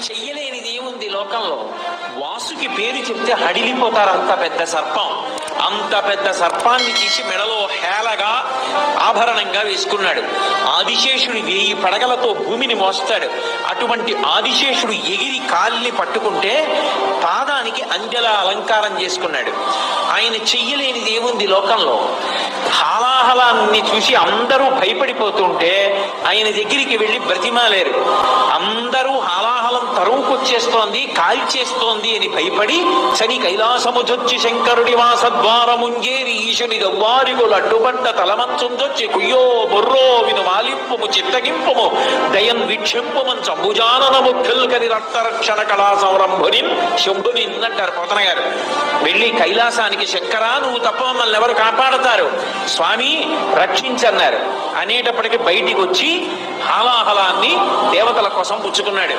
చెయ్యలేనిది ఏముంది లోకంలో? వాసుకి పేరు చెప్తే హడిలిపోతారు. అంత పెద్ద సర్పం, అంత పెద్ద సర్పాన్ని తీసి మెడలో హేళగా ఆభరణంగా వేసుకున్నాడు. ఆదిశేషుడు 1000 పడగలతో భూమిని మోస్తాడు. అటువంటి ఆదిశేషుడు ఎగిరి కాలిని పట్టుకుంటే పాదానికి అంజల అలంకారం చేసుకున్నాడు. ఆయన చెయ్యలేనిది ఏముంది లోకంలో? హాలాహలాన్ని చూసి అందరూ భయపడిపోతుంటే ఆయన దగ్గరికి వెళ్ళి బ్రతిమాలేరు. అందరూ హాలాహలం తరువుకొచ్చేస్తోంది, కాల్చేస్తోంది అని భయపడి శని కైలాసముచొచ్చి శంకరుడి వాసద్వారముంజేరి ఈశుని దవ్వారిగులు అడ్డుపడ్డ తలమంచుందొచ్చి కుయ్యో బొర్రో విను మాలింపుము చిత్తగింపుము దయన్ వీక్షింపుమన్ చంబుజాననము కిల్కరి రక్తరక్షణ కళా సంరంభుని శంభుని అంటారు పోతన గారు. వెళ్ళి కైలాసానికి శంకరా నువ్వు తప్ప మమ్మల్ని ఎవరు కాపాడతారు, స్వామి రక్షించన్నారు అనేటప్పటికీ బయటికి వచ్చి హాలాహలాన్ని దేవతల కోసం పుచ్చుకున్నాడు.